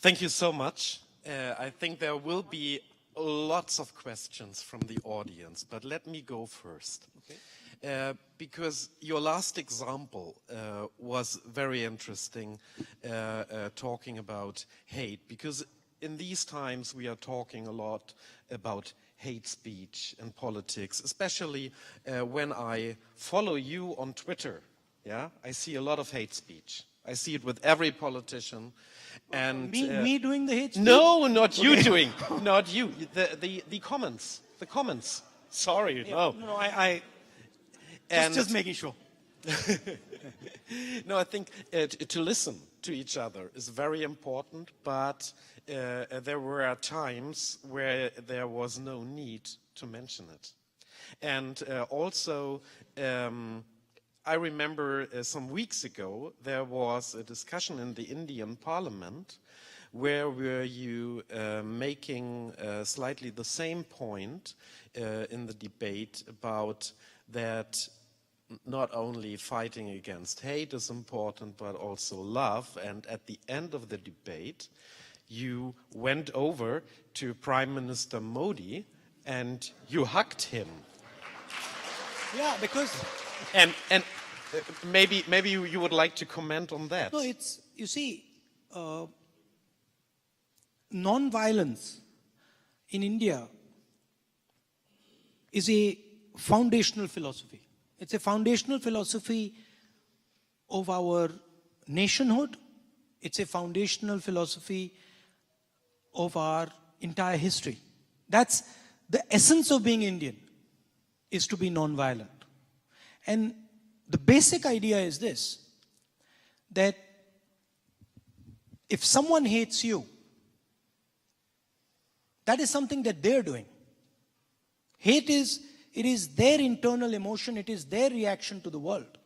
Thank you so much. I think there will be lots of questions from the audience, but let me go first. Okay. Because your last example was very interesting, talking about hate, because in these times we are talking a lot about hate speech and politics, especially when I follow you on Twitter. Yeah, I see a lot of hate speech. I see it with every politician. And me doing the hate speech? No, not you doing, not you. The comments, Sorry, yeah, no. I just making sure. No, I think to listen to each other is very important, but there were times where there was no need to mention it. And also, I remember some weeks ago, there was a discussion in the Indian parliament where were you making slightly the same point in the debate about that not only fighting against hate is important, but also love. And at the end of the debate, you went over to Prime Minister Modi and you hugged him. Yeah, because... And maybe you would like to comment on that. No, it's, you see, non-violence in India is a foundational philosophy. It's a foundational philosophy of our nationhood. It's a foundational philosophy of our entire history. That's the essence of being Indian, is to be non-violent. And the basic idea is this, that if someone hates you, that is something that they're doing. Hate is, it is their internal emotion, it is their reaction to the world.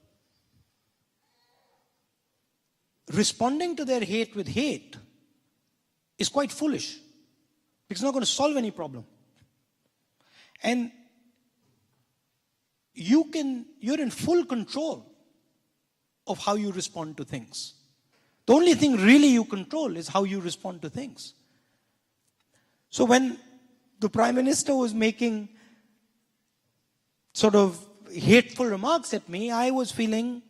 Responding to their hate with hate is quite foolish, because it's not going to solve any problem. And you're in full control of how you respond to things. The only thing really you control is how you respond to things. So when the Prime Minister was making sort of hateful remarks at me, I was feeling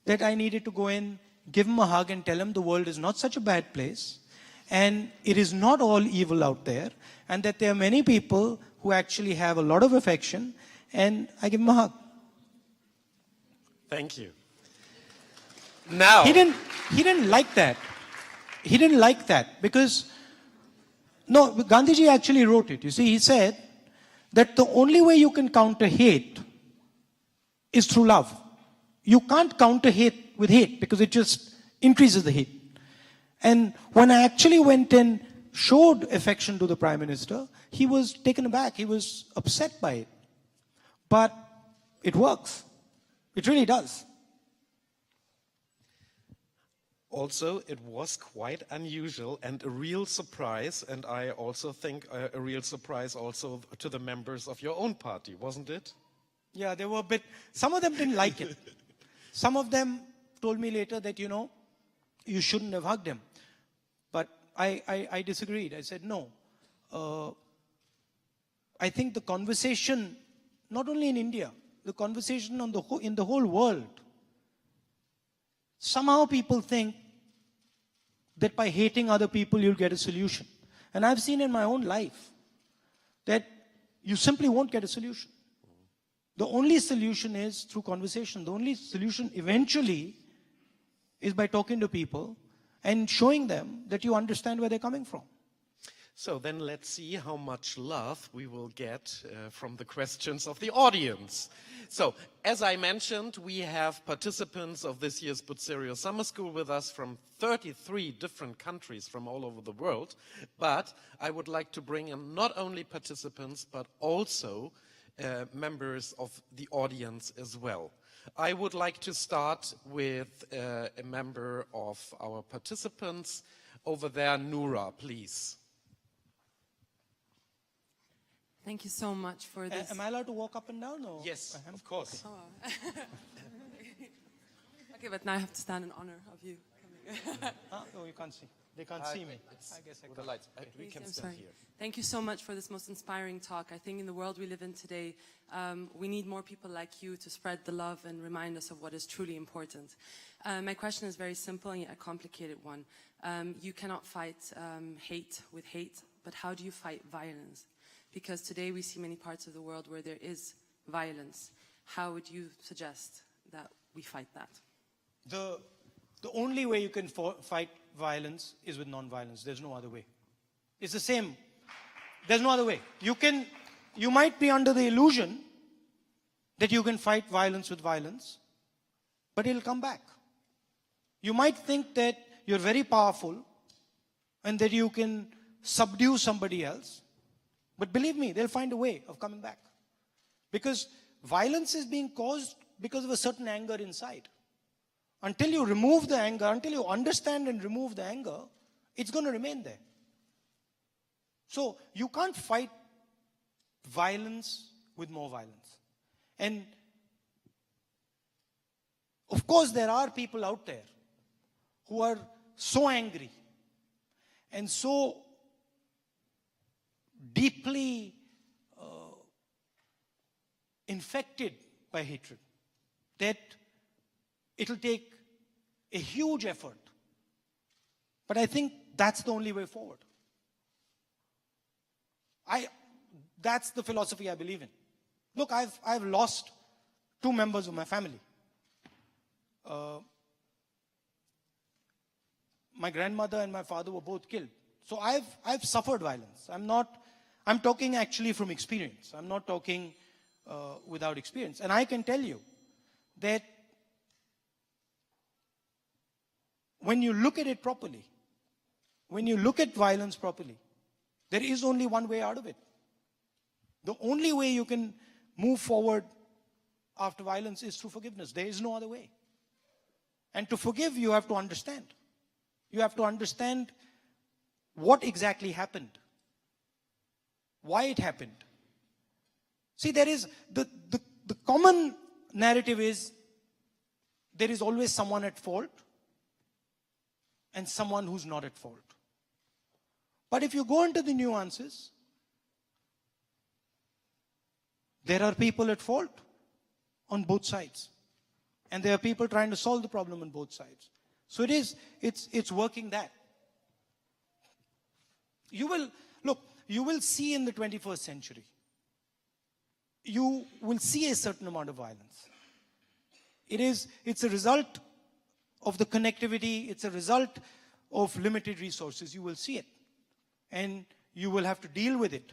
that I needed to go in, give him a hug and tell him the world is not such a bad place and it is not all evil out there, and that there are many people who actually have a lot of affection, and I give him a hug. Thank you. Now... He didn't like that. He didn't like that because, no, Gandhiji actually wrote it. You see, he said that the only way you can counter hate is through love. You can't counter hate with hate because it just increases the hate. And when I actually went and showed affection to the Prime Minister, he was taken aback. He was upset by it. But it works. It really does. Also, it was quite unusual and a real surprise, and I also think a real surprise also to the members of your own party, wasn't it? Yeah, they were a bit, some of them didn't like it. Some of them told me later that, you know, you shouldn't have hugged him. But I disagreed. I said, no. I think the conversation, not only in India, the conversation on in the whole world, somehow people think that by hating other people, you'll get a solution. And I've seen in my own life that you simply won't get a solution. The only solution is through conversation. The only solution eventually is by talking to people and showing them that you understand where they're coming from. So then let's see how much love we will get from the questions of the audience. So, as I mentioned, we have participants of this year's Bucerius Summer School with us from 33 different countries from all over the world. But I would like to bring in not only participants, but also members of the audience as well. I would like to start with a member of our participants. Over there, Noura, please. Thank you so much for this. Am I allowed to walk up and down? Or? Yes, of course. Oh. Okay, but now I have to stand in honor of you coming. Oh, you can't see. They can't see me. It's I guess I with can't. the lights. We Please, can I'm stand sorry. here. Thank you so much for this most inspiring talk. I think in the world we live in today, we need more people like you to spread the love and remind us of what is truly important. My question is very simple and yet a complicated one. You cannot fight hate with hate, but how do you fight violence? Because today we see many parts of the world where there is violence. How would you suggest that we fight that? The only way you can fight violence is with non-violence. There's no other way. It's the same. There's no other way. You might be under the illusion that you can fight violence with violence, but it'll come back. You might think that you're very powerful and that you can subdue somebody else, but believe me, they'll find a way of coming back. Because violence is being caused because of a certain anger inside. Until you remove the anger, until you understand and remove the anger, it's going to remain there. So you can't fight violence with more violence. And of course, there are people out there who are so angry and so deeply infected by hatred that it'll take a huge effort. But I think that's the only way forward. That's the philosophy I believe in. Look, I've lost 2 members of my family. My grandmother and my father were both killed. So I've suffered violence. I'm talking actually from experience. I'm not talking without experience. And I can tell you that when you look at it properly, when you look at violence properly, there is only one way out of it. The only way you can move forward after violence is through forgiveness. There is no other way. And to forgive, you have to understand. You have to understand what exactly happened, why it happened. See, there is the common narrative is there is always someone at fault and someone who's not at fault. But if you go into the nuances, there are people at fault on both sides. And there are people trying to solve the problem on both sides. So it's working that. You will see in the 21st century, you will see a certain amount of violence. It's a result of the connectivity, it's a result of limited resources. You will see it. And you will have to deal with it.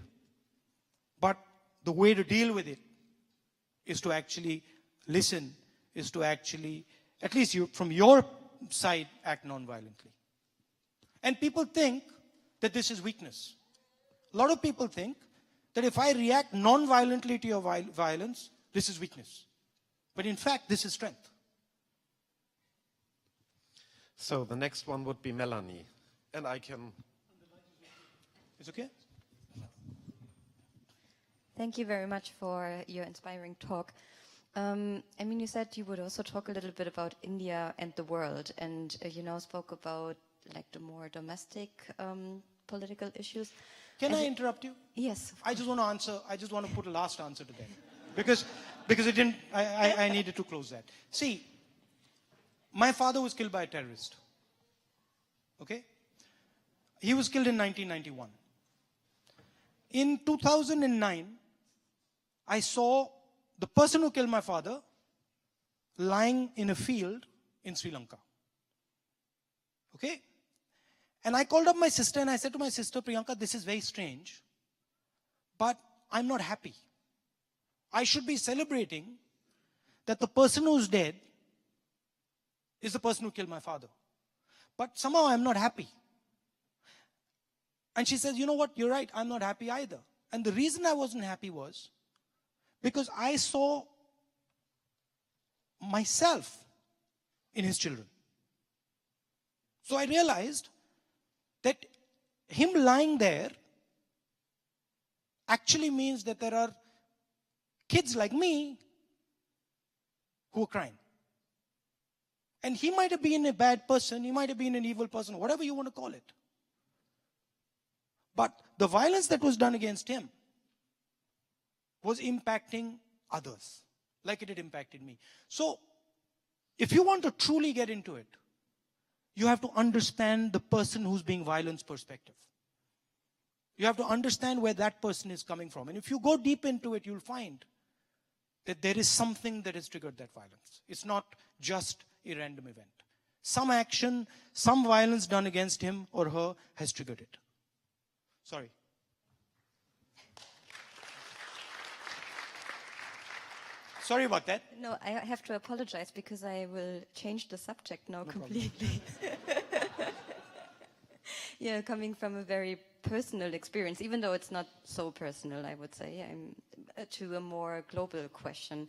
But the way to deal with it is to actually listen, is to actually, at least you, from your side, act non-violently. And people think that this is weakness. A lot of people think that if I react non-violently to your violence, this is weakness. But in fact, this is strength. So the next one would be Melanie. And I can... It's okay? Thank you very much for your inspiring talk. You said you would also talk a little bit about India and the world, and spoke about like the more domestic political issues. Can I interrupt you? Yes. I just want to answer. I just want to put a last answer to that, because it didn't. I needed to close that. See, my father was killed by a terrorist. Okay, he was killed in 1991. In 2009, I saw the person who killed my father lying in a field in Sri Lanka. Okay? And I called up my sister and I said to my sister, Priyanka, this is very strange, but I'm not happy. I should be celebrating that the person who's dead is the person who killed my father. But somehow I'm not happy. And she says, you know what, you're right, I'm not happy either. And the reason I wasn't happy was because I saw myself in his children. So I realized that him lying there actually means that there are kids like me who are crying. And he might have been a bad person, he might have been an evil person, whatever you want to call it. But the violence that was done against him was impacting others, like it had impacted me. So, if you want to truly get into it, you have to understand the person who's being violenced perspective. You have to understand where that person is coming from. And if you go deep into it, you'll find that there is something that has triggered that violence. It's not just a random event. Some action, some violence done against him or her has triggered it. Sorry. Sorry about that. No, I have to apologize because I will change the subject now completely. Yeah, coming from a very personal experience, even though it's not so personal, I would say, to a more global question.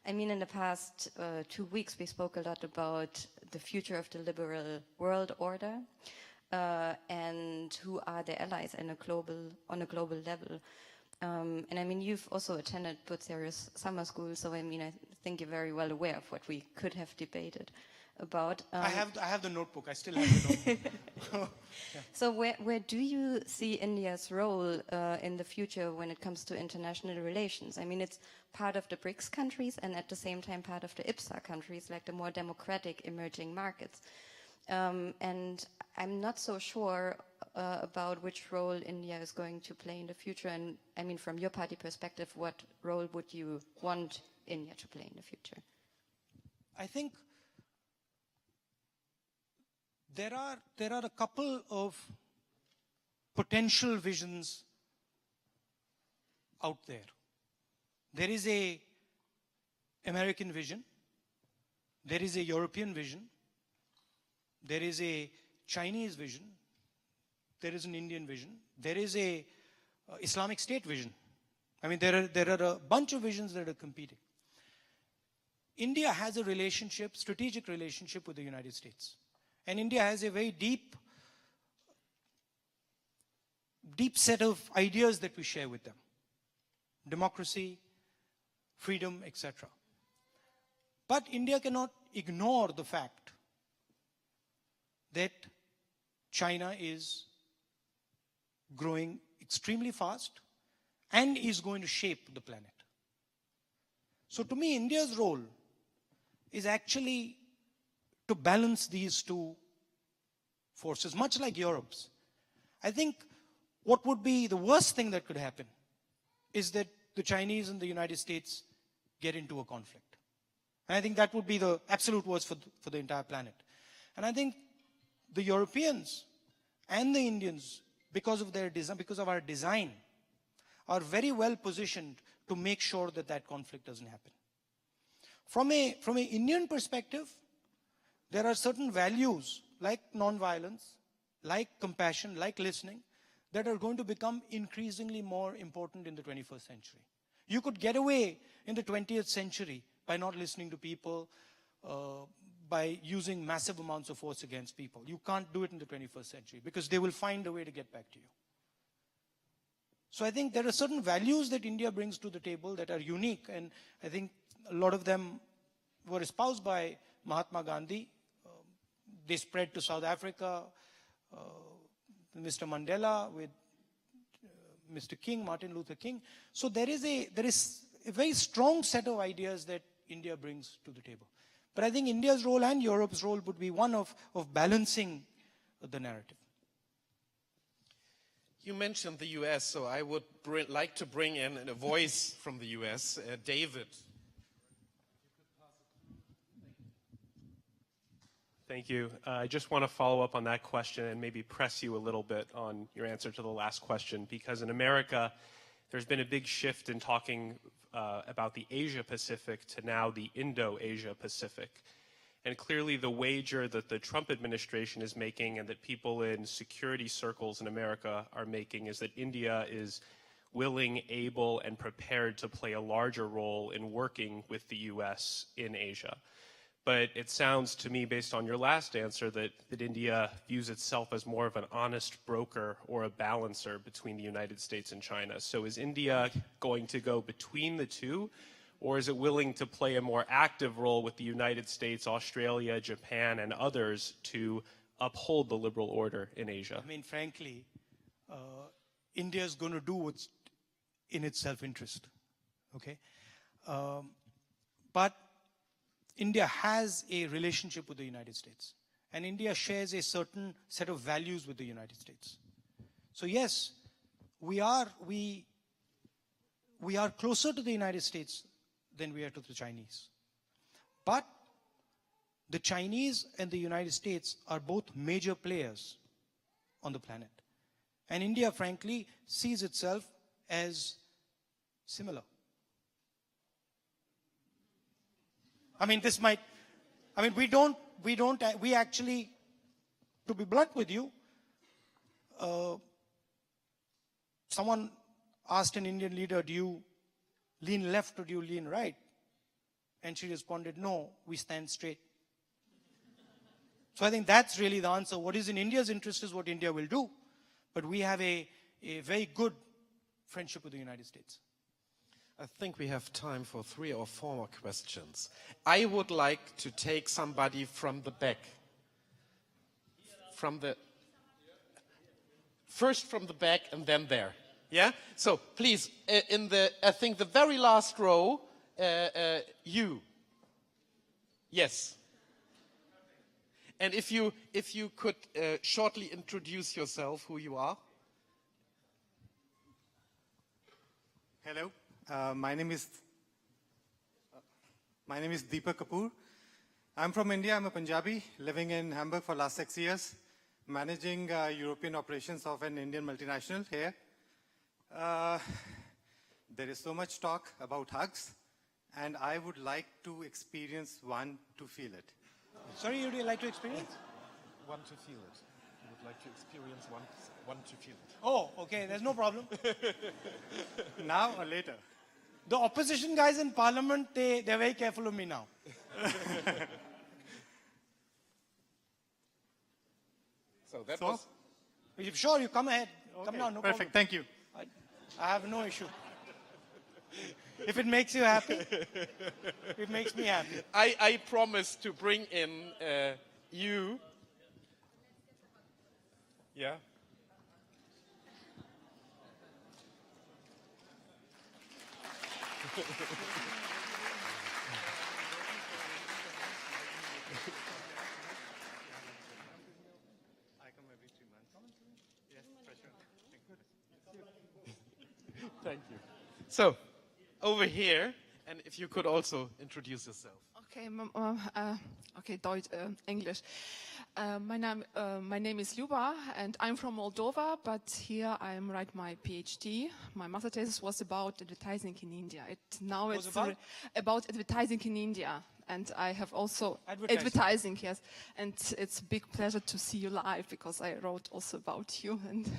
I mean, in the past 2 weeks, we spoke a lot about the future of the liberal world order and who are the allies on a global level. And I mean, you've also attended Bucerius summer school, so I mean, I think you're very well aware of what we could have debated about. I have the notebook. I still have the notebook. Yeah. So where do you see India's role in the future when it comes to international relations? I mean, it's part of the BRICS countries and at the same time part of the IPSA countries, like the more democratic emerging markets. And I'm not so sure about which role India is going to play in the future. And I mean, from your party perspective, what role would you want India to play in the future? I think there are a couple of potential visions out there. There is a American vision. There is a European vision. There is a Chinese vision. There is an Indian vision. There is a Islamic State vision. I mean, there are a bunch of visions that are competing. India has a relationship, strategic relationship with the United States. And India has a very deep set of ideas that we share with them. Democracy, freedom, etc. But India cannot ignore the fact that China is growing extremely fast and is going to shape the planet. So to me, India's role is actually to balance these two forces, much like Europe's. I think what would be the worst thing that could happen is that the Chinese and the United States get into a conflict. And I think that would be the absolute worst for the entire planet. And I think the Europeans and the Indians, because of their design, because of our design, are very well positioned to make sure that that conflict doesn't happen. From an Indian perspective, there are certain values like non-violence, like compassion, like listening, that are going to become increasingly more important in the 21st century. You could get away in the 20th century by not listening to people, by using massive amounts of force against people. You can't do it in the 21st century because they will find a way to get back to you. So I think there are certain values that India brings to the table that are unique, and I think a lot of them were espoused by Mahatma Gandhi. They spread to South Africa, Mr. Mandela with Mr. King, Martin Luther King. So there is a very strong set of ideas that India brings to the table. But I think India's role and Europe's role would be one of balancing the narrative. You mentioned the US, so I would like to bring in a voice from the US, David. Thank you. I just want to follow up on that question and maybe press you a little bit on your answer to the last question, because in America, there's been a big shift in talking about the Asia-Pacific to now the Indo-Asia-Pacific. And clearly the wager that the Trump administration is making and that people in security circles in America are making is that India is willing, able, and prepared to play a larger role in working with the US in Asia. But it sounds to me, based on your last answer, that India views itself as more of an honest broker or a balancer between the United States and China. So is India going to go between the two, or is it willing to play a more active role with the United States, Australia, Japan, and others to uphold the liberal order in Asia? I mean, frankly, India is going to do what's in its self-interest, okay? But India has a relationship with the United States, and India shares a certain set of values with the United States. So yes, we are closer to the United States than we are to the Chinese. But the Chinese and the United States are both major players on the planet. And India, frankly, sees itself as similar. I mean, we actually, to be blunt with you, someone asked an Indian leader, do you lean left or do you lean right? And she responded, no, we stand straight. So I think that's really the answer. What is in India's interest is what India will do. But we have a very good friendship with the United States. I think we have time for 3 or 4 more questions. I would like to take somebody from the back. First from the back and then there. Yeah? So please, I think the very last row, you. Yes. And if you could shortly introduce yourself, who you are. Hello, my name is Deepak Kapoor. I'm from India. I'm a Punjabi living in Hamburg for last 6 years, managing European operations of an Indian multinational here. There is so much talk about hugs, and I would like to experience one to feel it. Sorry, would you like to experience? One to feel it. You would like to experience one to feel it. Oh, okay, there's no problem. Now or later? The opposition guys in parliament, they're very careful of me now. So that was... Sure, you come ahead. Okay, come now, no perfect, problem. thank you. I have no issue. If it makes you happy, it makes me happy. I promise to bring in you. Yeah. I come every 3 months. Yes, for sure. Thank you. So, over here, and if you could also introduce yourself. Okay, okay, Deutsch, English. My name is Luba, and I'm from Moldova, but here I'm writing my PhD. My master thesis was about advertising in India. Now it's about advertising in India. And I have also advertising, yes. And it's a big pleasure to see you live, because I wrote also about you and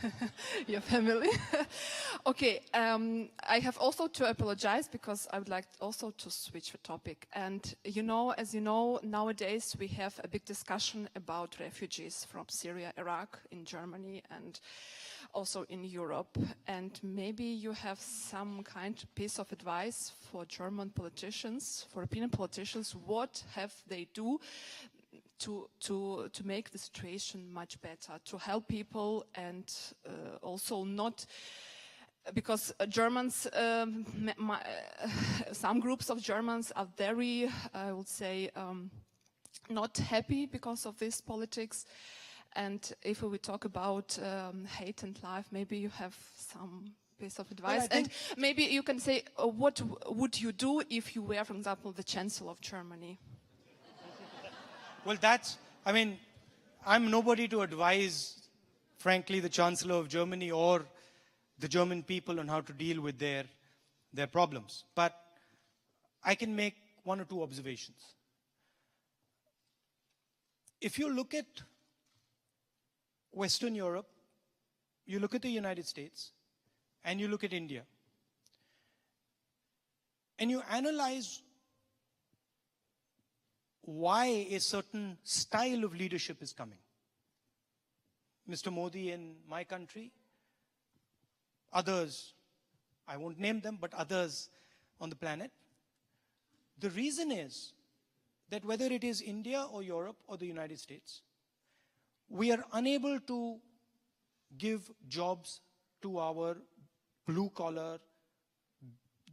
your family. Okay, I have also to apologize, because I would like also to switch the topic. And as you know, nowadays we have a big discussion about refugees from Syria, Iraq, in Germany, and also in Europe. And maybe you have some piece of advice for German politicians, for European politicians. What have they do to make the situation much better, to help people, and also not, because Germans, some groups of Germans are very, I would say, not happy because of this politics. And if we talk about hate and life, maybe you have some piece of advice. And maybe you can say, what would you do if you were, for example, the Chancellor of Germany? Well, I'm nobody to advise, frankly, the Chancellor of Germany or the German people on how to deal with their problems. But I can make 1 or 2 observations. If you look at Western Europe, you look at the United States, and you look at India, and you analyze why a certain style of leadership is coming. Mr. Modi in my country, others, I won't name them, but others on the planet, The reason is that whether it is India or Europe or the United States, we are unable to give jobs to our blue collar,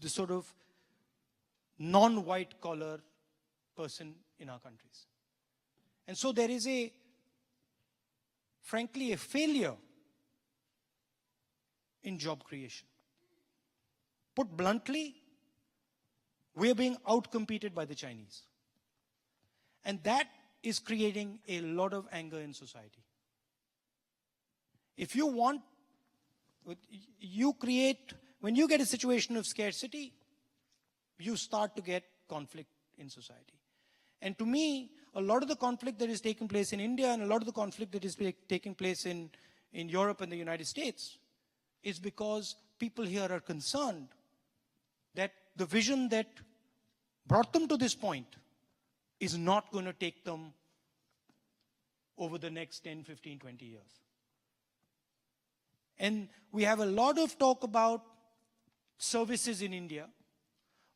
the sort of non-white collar person in our countries. And so there is frankly, a failure in job creation. Put bluntly, we are being outcompeted by the Chinese. And that is creating a lot of anger in society. If you want, when you get a situation of scarcity, you start to get conflict in society. And to me, a lot of the conflict that is taking place in India and a lot of the conflict that is taking place in Europe and the United States is because people here are concerned that the vision that brought them to this point is not going to take them over the next 10, 15, 20 years. And we have a lot of talk about services in India.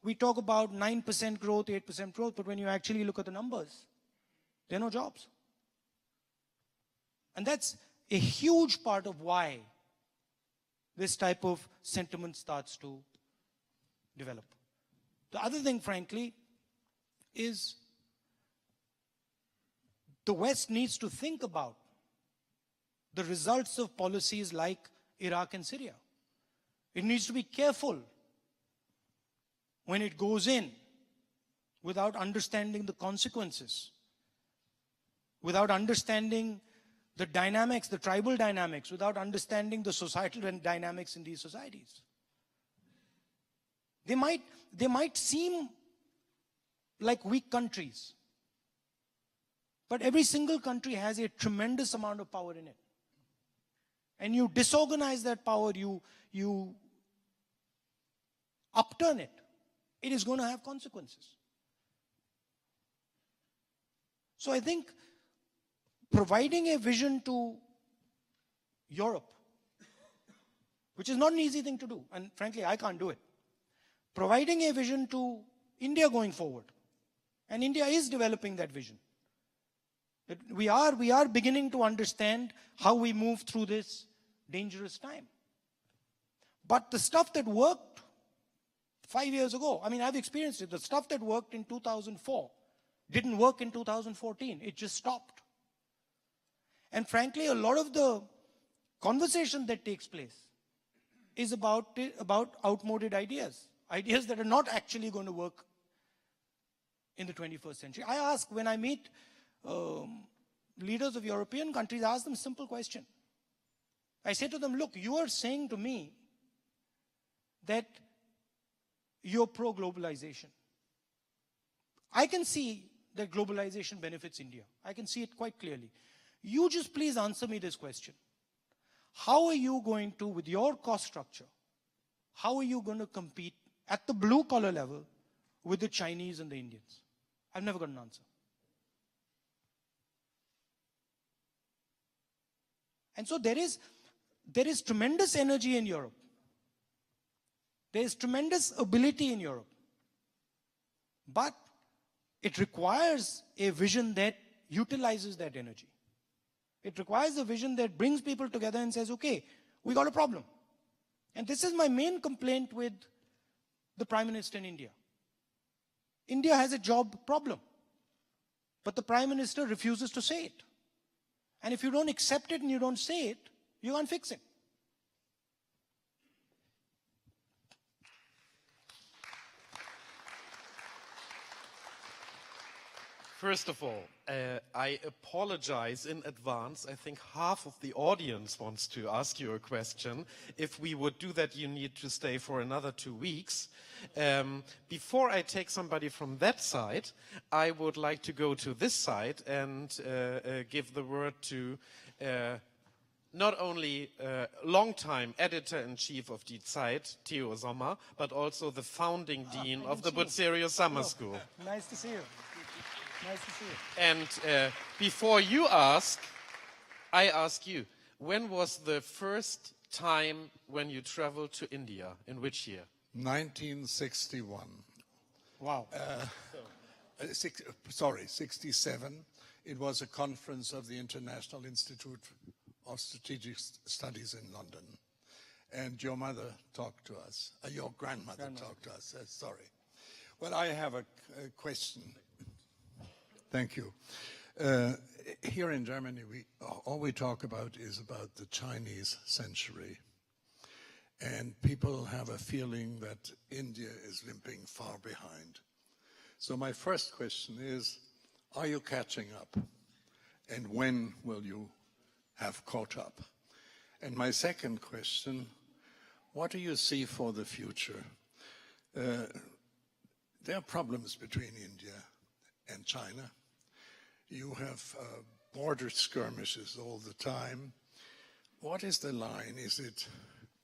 We talk about 9% growth, 8% growth, but when you actually look at the numbers, there are no jobs. And that's a huge part of why this type of sentiment starts to develop. The other thing, frankly, is the West needs to think about the results of policies like Iraq and Syria. It needs to be careful when it goes in without understanding the consequences, without understanding the dynamics, the tribal dynamics, without understanding the societal dynamics in these societies. They might seem like weak countries, but every single country has a tremendous amount of power in it. And you disorganize that power, you upturn it, it is going to have consequences. So I think providing a vision to Europe, which is not an easy thing to do, and frankly, I can't do it. Providing a vision to India going forward, and India is developing that vision. We are beginning to understand how we move through this dangerous time. But the stuff that worked 5 years ago, I mean, I've experienced it. The stuff that worked in 2004 didn't work in 2014. It just stopped. And frankly, a lot of the conversation that takes place is about outmoded ideas that are not actually going to work in the 21st century. I ask, when I meet leaders of European countries, I ask them a simple question. I say to them, look, you are saying to me that you're pro-globalization. I can see that globalization benefits India. I can see it quite clearly. You just please answer me this question. How are you going to, with your cost structure, how are you going to compete at the blue collar level with the Chinese and the Indians? I've never got an answer. And so there is tremendous energy in Europe. There is tremendous ability in Europe. But it requires a vision that utilizes that energy. It requires a vision that brings people together and says, okay, we got a problem. And this is my main complaint with the Prime Minister in India. India has a job problem, but the Prime Minister refuses to say it. And if you don't accept it and you don't say it, you can't fix it. First of all, I apologize in advance. I think half of the audience wants to ask you a question. If we would do that, you need to stay for another 2 weeks. Before I take somebody from that side, I would like to go to this side and give the word to not only longtime editor-in-chief of Die Zeit, Theo Sommer, but also the founding dean of the Bucerius Summer School. Nice to see you. Nice to see you. And before you ask, I ask you, when was the first time when you traveled to India? In which year? 1961. Wow. 67. It was a conference of the International Institute of Strategic Studies in London. And your mother talked to us, your grandmother talked to us, sorry. Well, I have a question. Thank you. Here in Germany, all we talk about is about the Chinese century. And people have a feeling that India is limping far behind. So my first question is, are you catching up? And when will you have caught up? And my second question, what do you see for the future? There are problems between India and China. You have border skirmishes all the time. What is the line? Is it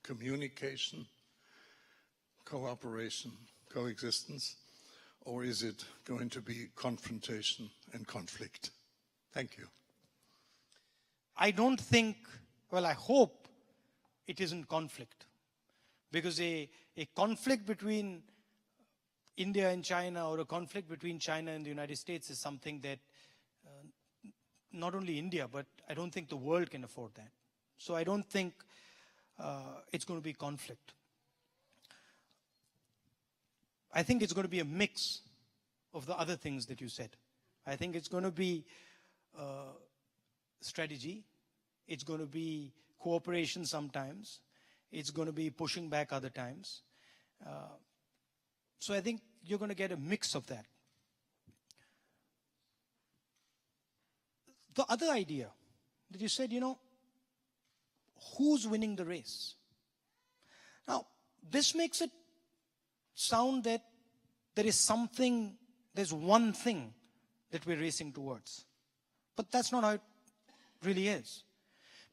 communication, cooperation, coexistence, or is it going to be confrontation and conflict? Thank you. I don't think, well, I hope it isn't conflict. Because a conflict between India and China, or a conflict between China and the United States, is something that not only India, but I don't think the world can afford that. So I don't think it's going to be conflict. I think it's going to be a mix of the other things that you said. I think it's going to be strategy. It's going to be cooperation sometimes. It's going to be pushing back other times. So I think you're going to get a mix of that. The other idea that you said, who's winning the race? Now, this makes it sound that there's one thing that we're racing towards. But that's not how it really is.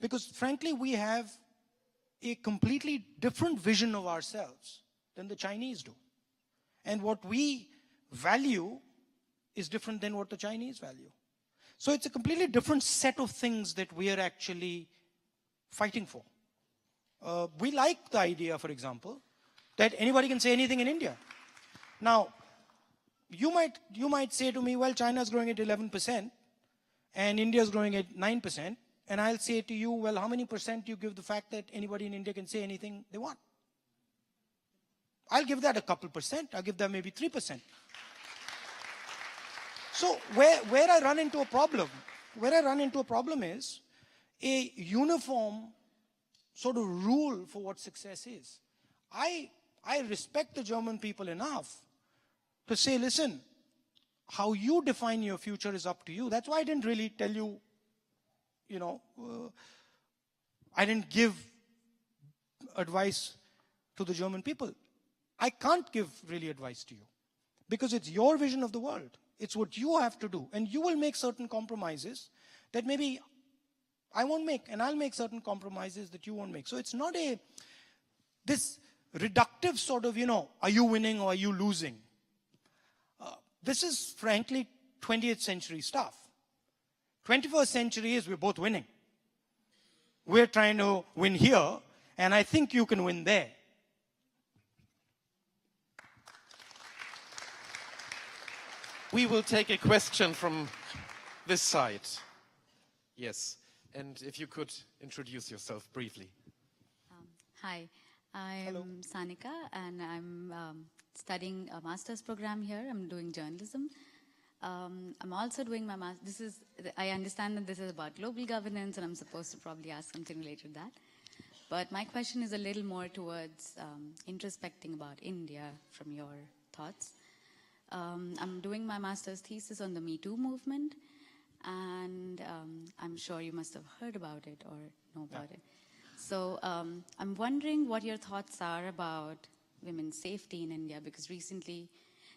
Because frankly, we have a completely different vision of ourselves than the Chinese do. And what we value is different than what the Chinese value. So it's a completely different set of things that we are actually fighting for. We like the idea, for example, that anybody can say anything in India. Now, you might say to me, well, China is growing at 11% and India is growing at 9%. And I'll say to you, well, how many percent do you give the fact that anybody in India can say anything they want? I'll give that a couple percent. I'll give that maybe 3%. So where I run into a problem is a uniform sort of rule for what success is. I respect the German people enough to say, listen, how you define your future is up to you. That's why I didn't really tell you, I didn't give advice to the German people. I can't give really advice to you because it's your vision of the world. It's what you have to do. And you will make certain compromises that maybe I won't make, and I'll make certain compromises that you won't make. So it's not this reductive sort of, are you winning or are you losing? This is frankly 20th century stuff. 21st century is we're both winning. We're trying to win here, and I think you can win there. We will take a question from this side. Yes, and if you could introduce yourself briefly. Hi, I'm Sanika, and I'm studying a master's program here. I'm doing journalism. I'm also doing my master's. I understand that this is about global governance, and I'm supposed to probably ask something related to that. But my question is a little more towards introspecting about India from your thoughts. I'm doing my master's thesis on the Me Too movement, and I'm sure you must have heard about it or know about it. So I'm wondering what your thoughts are about women's safety in India, because recently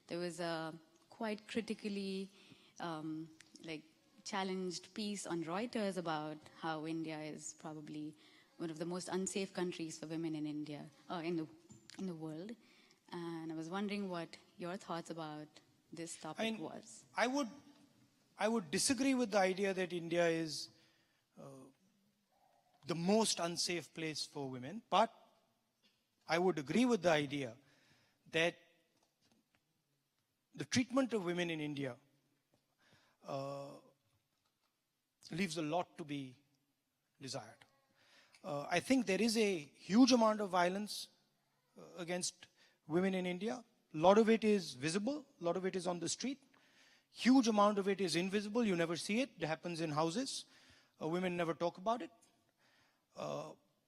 there was a quite critically challenged piece on Reuters about how India is probably one of the most unsafe countries for women in India, in the world. And I was wondering what your thoughts about this topic was. I would disagree with the idea that India is the most unsafe place for women, but I would agree with the idea that the treatment of women in India leaves a lot to be desired. I think there is a huge amount of violence against women in India. A lot of it is visible, a lot of it is on the street. Huge amount of it is invisible, you never see it. It happens in houses. Women never talk about it.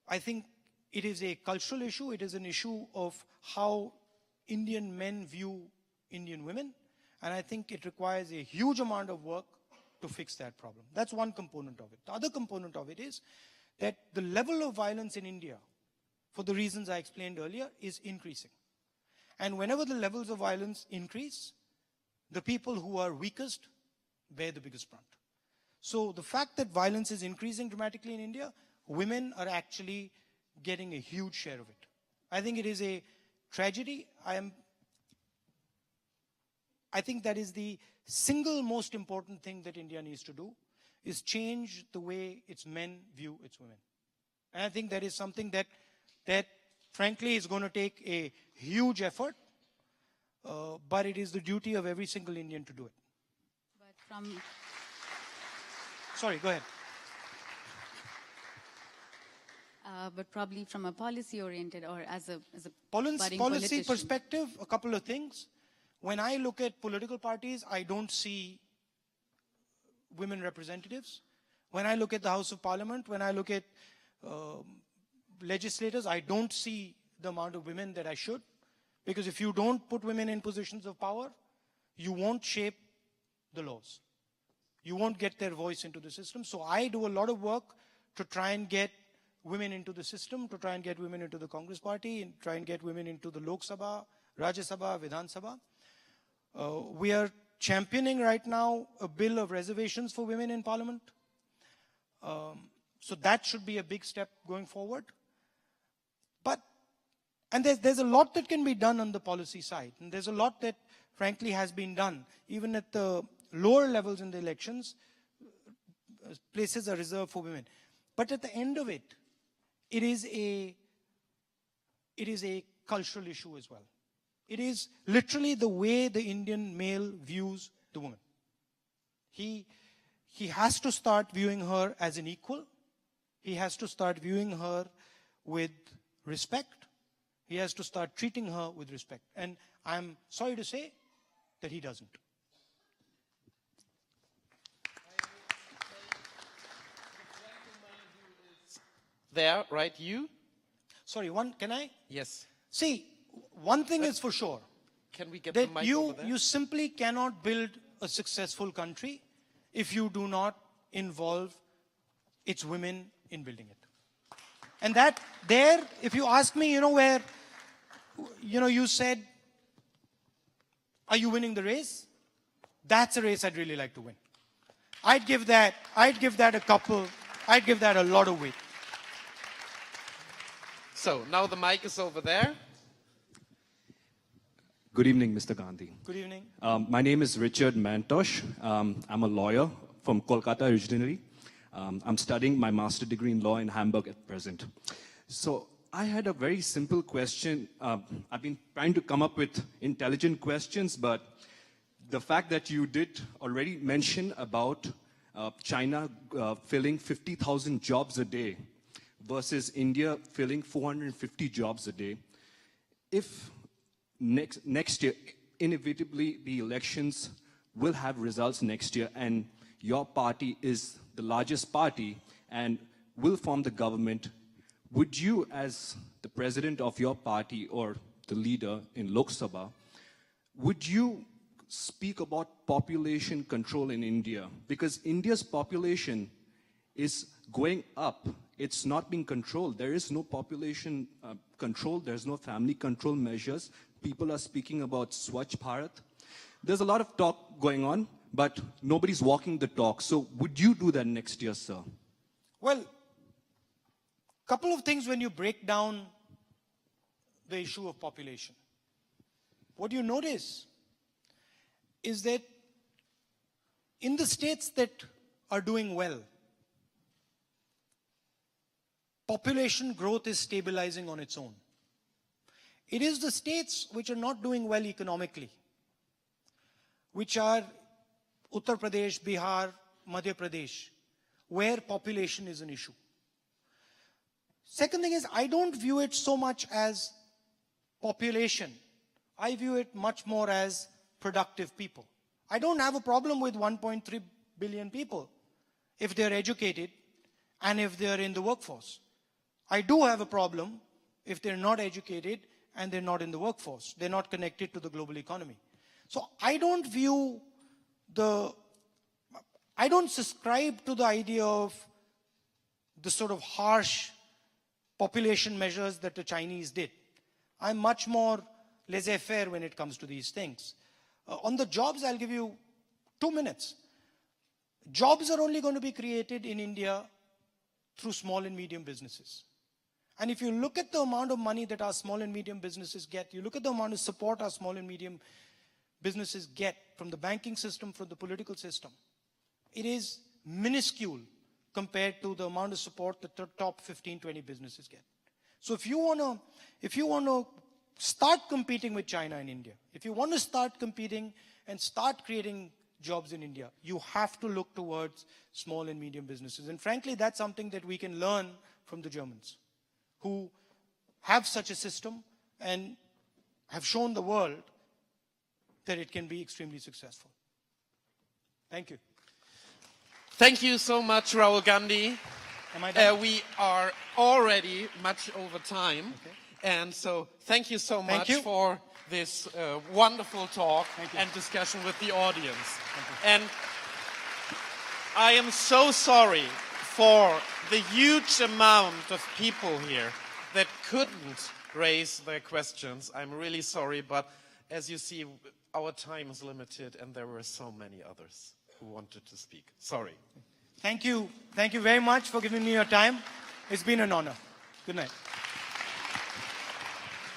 I think it is a cultural issue. It is an issue of how Indian men view Indian women. And I think it requires a huge amount of work to fix that problem. That's one component of it. The other component of it is that the level of violence in India, for the reasons I explained earlier, is increasing. And whenever the levels of violence increase, the people who are weakest bear the biggest brunt. So the fact that violence is increasing dramatically in India, women are actually getting a huge share of it. I think it is a tragedy. I think that is the single most important thing that India needs to do, is change the way its men view its women. And I think that is something that frankly is going to take a huge effort, but it is the duty of every single Indian to do it. But from... Sorry, go ahead. But probably from a policy-oriented or as a policy politician. perspective, a couple of things. When I look at political parties, I don't see women representatives. When I look at the House of Parliament, when I look at legislators, I don't see the amount of women that I should. Because if you don't put women in positions of power, you won't shape the laws. You won't get their voice into the system. So I do a lot of work to try and get women into the system, to try and get women into the Congress party, and try and get women into the Lok Sabha, Rajya Sabha, Vidhan Sabha. We are championing right now a bill of reservations for women in Parliament. So that should be a big step going forward. And there's a lot that can be done on the policy side. And there's a lot that, frankly, has been done. Even at the lower levels in the elections, places are reserved for women. But at the end of it, it is a cultural issue as well. It is literally the way the Indian male views the woman. He has to start viewing her as an equal. He has to start viewing her with respect. He has to start treating her with respect. And I'm sorry to say that he doesn't. There, right, you? Sorry, can I? Yes. See, one thing is for sure. Can we get the That mic over there? you simply cannot build a successful country if you do not involve its women in building it. And that there, if you ask me, where, you said, are you winning the race? That's a race I'd really like to win. I'd give that a lot of weight. So now the mic is over there. Good evening, Mr. Gandhi. Good evening. My name is Richard Mantosh. I'm a lawyer from Kolkata originally. I'm studying my master's degree in law in Hamburg at present. So I had a very simple question. I've been trying to come up with intelligent questions, but the fact that you did already mention about China filling 50,000 jobs a day versus India filling 450 jobs a day. If next year, inevitably, the elections will have results next year, and your party is the largest party and will form the government, would you, as the president of your party or the leader in Lok Sabha, would you speak about population control in India? Because India's population is going up. It's not being controlled. There is no population control. There's no family control measures. People are speaking about Swachh Bharat. There's a lot of talk going on, but nobody's walking the talk. So would you do that next year, sir? Well, couple of things when you break down the issue of population. What you notice is that in the states that are doing well, population growth is stabilizing on its own. It is the states which are not doing well economically, which are Uttar Pradesh, Bihar, Madhya Pradesh, where population is an issue. Second thing is, I don't view it so much as population. I view it much more as productive people. I don't have a problem with 1.3 billion people if they're educated and if they're in the workforce. I do have a problem if they're not educated and they're not in the workforce. They're not connected to the global economy. So I don't subscribe to the idea of the sort of harsh population measures that the Chinese did. I'm much more laissez-faire when it comes to these things. On the jobs, I'll give you 2 minutes. Jobs are only going to be created in India through small and medium businesses. And if you look at the amount of money that our small and medium businesses get, you look at the amount of support our small and medium businesses get from the banking system, from the political system, it is minuscule compared to the amount of support that the top 15, 20 businesses get. So if you want to start competing with China and India, if you want to start competing and start creating jobs in India, you have to look towards small and medium businesses. And frankly, that's something that we can learn from the Germans, who have such a system and have shown the world that it can be extremely successful. Thank you. Thank you so much, Rahul Gandhi. Am I done? We are already much over time. Okay. And so thank you so Thank much you. for this wonderful talk Thank you. and discussion with the audience. And I am so sorry for the huge amount of people here that couldn't raise their questions. I'm really sorry, but as you see, our time is limited and there were so many others who wanted to speak. Sorry. Thank you. Thank you very much for giving me your time. It's been an honor. Good night.